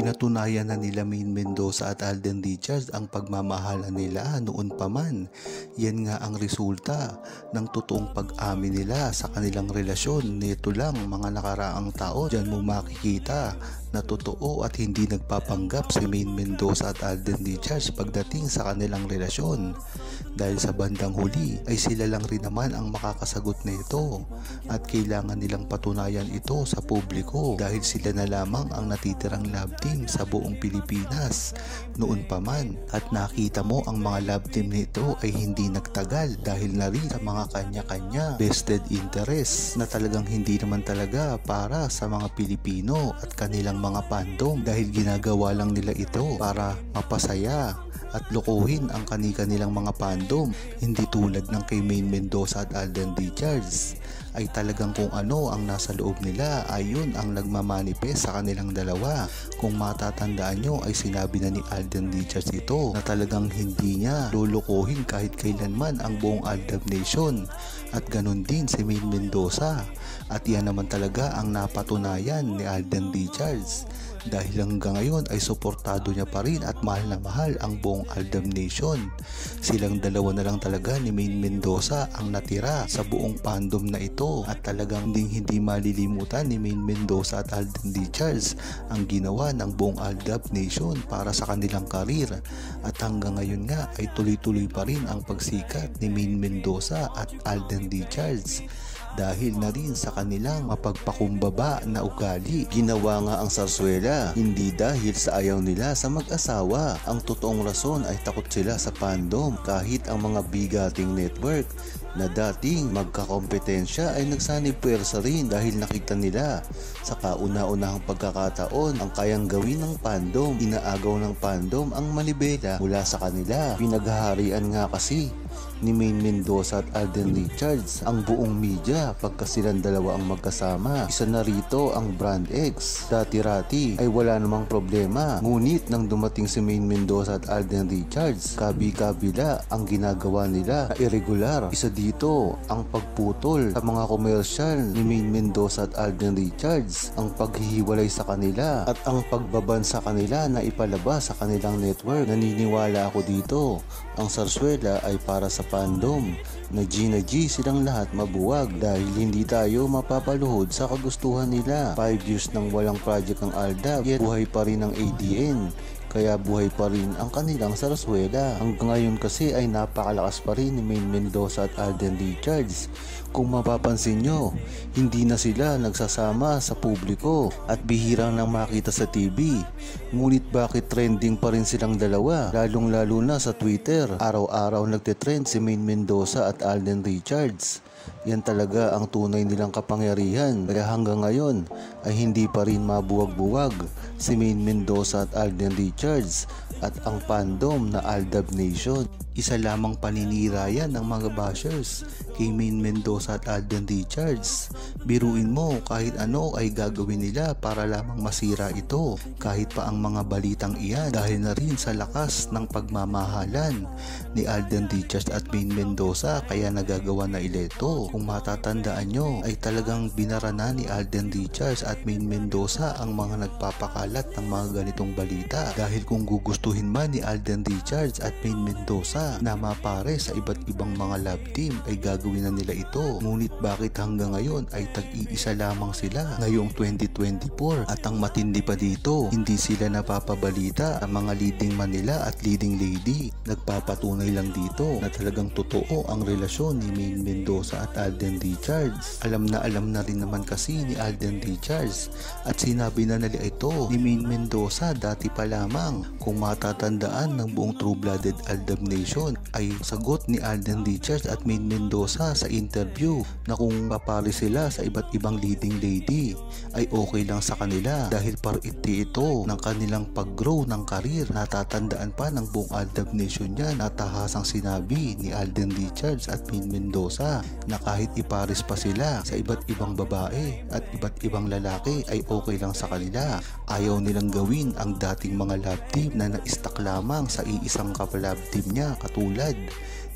Pinatunayan na nila Maine Mendoza at Alden Richards ang pagmamahalan nila noon pa man. Yan nga ang resulta ng totoong pag-amin nila sa kanilang relasyon. Nito lang mga nakaraang taon, dyan mo makikita na totoo at hindi nagpapanggap si Maine Mendoza at Alden Richards pagdating sa kanilang relasyon. Dahil sa bandang huli ay sila lang rin naman ang makakasagot nito at kailangan nilang patunayan ito sa publiko dahil sila na lamang ang natitirang love team sa buong Pilipinas noon pa man. At nakita mo ang mga love team nito ay hindi nagtagal dahil na rin sa mga kanya-kanya vested interest na talagang hindi naman talaga para sa mga Pilipino at kanilang mga fandom, dahil ginagawa lang nila ito para mapasaya at lokohin ang kanilang mga fandom. Hindi tulad ng kay Maine Mendoza at Alden Richards ay talagang kung ano ang nasa loob nila ayun ang nagmamanifest sa kanilang dalawa. Kung matatandaan nyo ay sinabi na ni Alden Richards ito na talagang hindi niya lulukohin kahit kailanman ang buong Aldab Nation, at ganun din si Maine Mendoza, at yan naman talaga ang napatunayan ni Alden Richards dahil hanggang ngayon ay suportado niya pa rin at mahal na mahal ang buong Aldab Nation. Silang dalawa na lang talaga ni Maine Mendoza ang natira sa buong fandom na ito, at talagang hindi malilimutan ni Maine Mendoza at Alden Richards ang ginawa ng buong Aldab Nation para sa kanilang karir, at hanggang ngayon nga ay tuloy-tuloy pa rin ang pagsikat ni Maine Mendoza at Alden Richards dahil na rin sa kanilang mapagpakumbaba na ugali. Ginawa nga ang sarswela hindi dahil sa ayaw nila sa mag-asawa. Ang totoong rason ay takot sila sa fandom, kahit ang mga bigating network na dating magkakompetensya ay nagsanib puwersa rin dahil nakita nila sa kauna-unahang pagkakataon ang kayang gawin ng fandom. Inaagaw ng fandom ang malibela mula sa kanila. Pinaghaharian nga kasi ni Maine Mendoza at Alden Richards ang buong media pagka silang dalawa ang magkasama. Isa na rito ang Brand X. Dati-rati ay wala namang problema, ngunit nang dumating si Maine Mendoza at Alden Richards, kabi-kabila ang ginagawa nila na irregular. Isa dito ang pagputol sa mga komersyal ni Maine Mendoza at Alden Richards, ang paghihiwalay sa kanila at ang pagbaban sa kanila na ipalabas sa kanilang network. Naniniwala ako dito ang sarswela ay para sa fandom na G na G silang lahat mabuwag dahil hindi tayo mapapaluhod sa kagustuhan nila. 5 years nang walang project ang Aldab, yet buhay pa rin ang ADN, kaya buhay pa rin ang kanilang sarswela. Hanggang ngayon kasi ay napakalakas pa rin ni Maine Mendoza at Alden Richards. Kung mapapansin nyo, hindi na sila nagsasama sa publiko at bihirang nang makita sa TV. Ngunit bakit trending pa rin silang dalawa? Lalong lalo na sa Twitter, araw-araw nagtitrend si Maine Mendoza at Alden Richards. Yan talaga ang tunay nilang kapangyarihan, kaya hanggang ngayon ay hindi pa rin mabuwag-buwag si Maine Mendoza at Alden Richards at ang fandom na Aldab Nation. Isa lamang paninira yan ng mga bashers kay Maine Mendoza at Alden Richards. Biruin mo, kahit ano ay gagawin nila para lamang masira ito, kahit pa ang mga balitang iyan, dahil na rin sa lakas ng pagmamahalan ni Alden Richards at Maine Mendoza kaya nagagawa na ito. Kung matatandaan nyo ay talagang binara na ni Alden Richards at Maine Mendoza ang mga nagpapakalat ng mga ganitong balita, dahil kung gugustuhin man ni Alden Richards at Maine Mendoza na mapare sa iba't ibang mga love team ay gagawin na nila ito. Ngunit bakit hanggang ngayon ay tag-iisa lamang sila ngayong 2024, at ang matindi pa dito, hindi sila napapabalita ang mga leading man nila at leading lady. Nagpapatunay lang dito na talagang totoo ang relasyon ni Maine Mendoza at Alden Richards. Alam na rin naman kasi ni Alden Richards at sinabi na nila ito ni Maine Mendoza dati pa lamang. Kung matatandaan ng buong True-Blooded Aldab Nation ay sagot ni Alden Richards at Maine Mendoza sa interview na kung papari sila sa iba't ibang leading lady ay okay lang sa kanila dahil pariti ito ng kanilang pag-grow ng karir. Natatandaan pa ng buong Aldab Nation yan at tahasang sinabi ni Alden Richards at Maine Mendoza na kahit ipares pa sila sa iba't ibang babae at iba't ibang lalaki ay okay lang sa kanila. Ayaw nilang gawin ang dating mga love team na na-stuck lamang sa iisang ka-love team niya katulad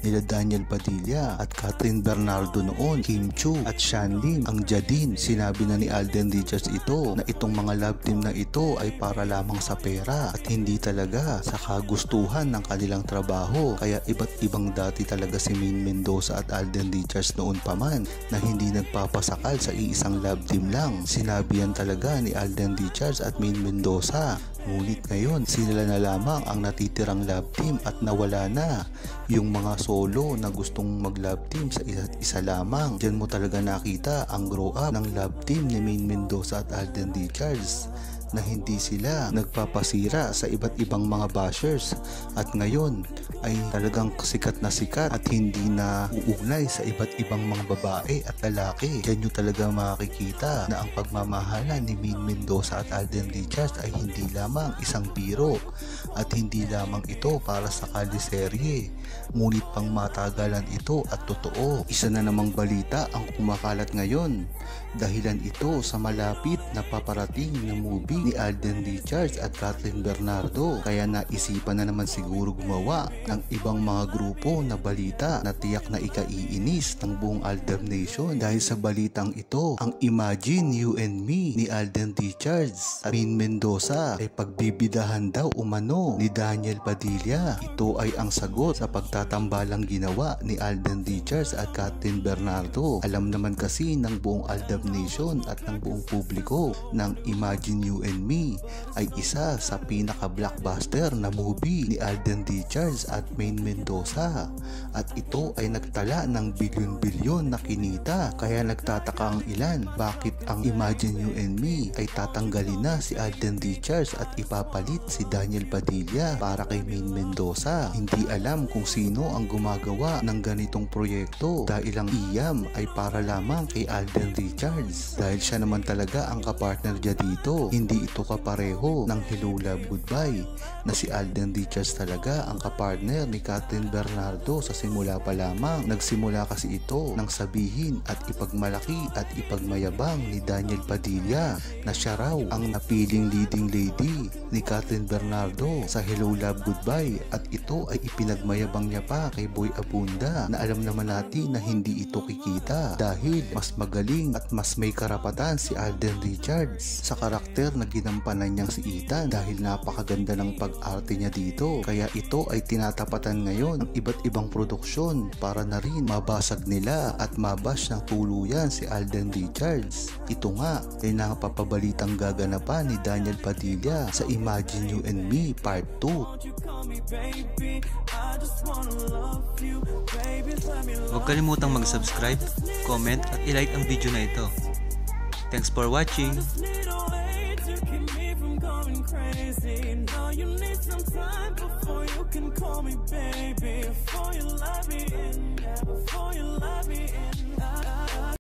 nila Daniel Padilla at Catherine Bernardo noon, Kim Chiu at Shan Lim. Ang Jadine, sinabi na ni Alden Richards ito na itong mga love team na ito ay para lamang sa pera at hindi talaga sa kagustuhan ng kanilang trabaho. Kaya iba't ibang dati talaga si Maine Mendoza at Alden Richards noon pa man na hindi nagpapasakal sa iisang love team lang. Sinabi yan talaga ni Alden Richards at Maine Mendoza. Ngunit ngayon, sila na lamang ang natitirang love team at nawala na yung mga solo na gustong mag-love team sa isa't isa lamang. Diyan mo talaga nakita ang grow up ng love team ni Maine Mendoza at Alden Richards na hindi sila nagpapasira sa iba't ibang mga bashers at ngayon ay talagang sikat at hindi na uugnay sa iba't ibang mga babae at lalaki. Diyan nyo talaga makikita na ang pagmamahalan ni Maine Mendoza at Alden Richards ay hindi lamang isang biro at hindi lamang ito para sa kaliserye, ngunit pang matagalan ito at totoo. Isa na namang balita ang kumakalat ngayon, dahilan ito sa malapit na paparating na movie ni Alden Richards at Catherine Bernardo. Kaya naisipan na naman siguro gumawa ng ibang mga grupo na balita na tiyak na ikaiinis ng buong Aldab Nation. Dahil sa balitang ito, ang Imagine You and Me ni Alden Richards at Maine Mendoza ay pagbibidahan daw umano ni Daniel Padilla. Ito ay ang sagot sa pagtatambalang ginawa ni Alden Richards at Catherine Bernardo. Alam naman kasi ng buong Aldab Nation at ng buong publiko ng Imagine You and Me ay isa sa pinaka-blockbuster na movie ni Alden Richards at Maine Mendoza at ito ay nagtala ng bilyon-bilyon na kinita. Kaya nagtataka ang ilan bakit ang Imagine You and Me ay tatanggalin na si Alden Richards at ipapalit si Daniel Padilla para kay Maine Mendoza. Hindi alam kung sino ang gumagawa ng ganitong proyekto dahil ang iyam ay para lamang kay Alden Richards dahil siya naman talaga ang kapartner niya dito. Hindi ito kapareho ng Hello Love Goodbye na si Alden Richards talaga ang kapartner ni Catherine Bernardo sa simula pa lamang. Nagsimula kasi ito nang sabihin at ipagmalaki at ipagmayabang ni Daniel Padilla na siya raw ang napiling leading lady ni Catherine Bernardo sa Hello Love Goodbye at ito ay ipinagmayabang niya pa kay Boy Abunda na alam naman natin na hindi ito kikita dahil mas magaling at mas may karapatan si Alden Richards sa karakter na ginampanan niyang si Ethan dahil napakaganda ng pag-arte niya dito. Kaya ito ay tinatapatan ngayon ng iba't ibang produksyon para na rin mabasag nila at mabash ng tuluyan si Alden Richards. Ito nga ay nakapapabalitang gaganapan ni Daniel Padilla sa Imagine You and Me Part 2. Huwag kalimutang mag-subscribe, comment at i-like ang video na ito. Thanks for watching! Crazy. Now you need some time before you can call me baby.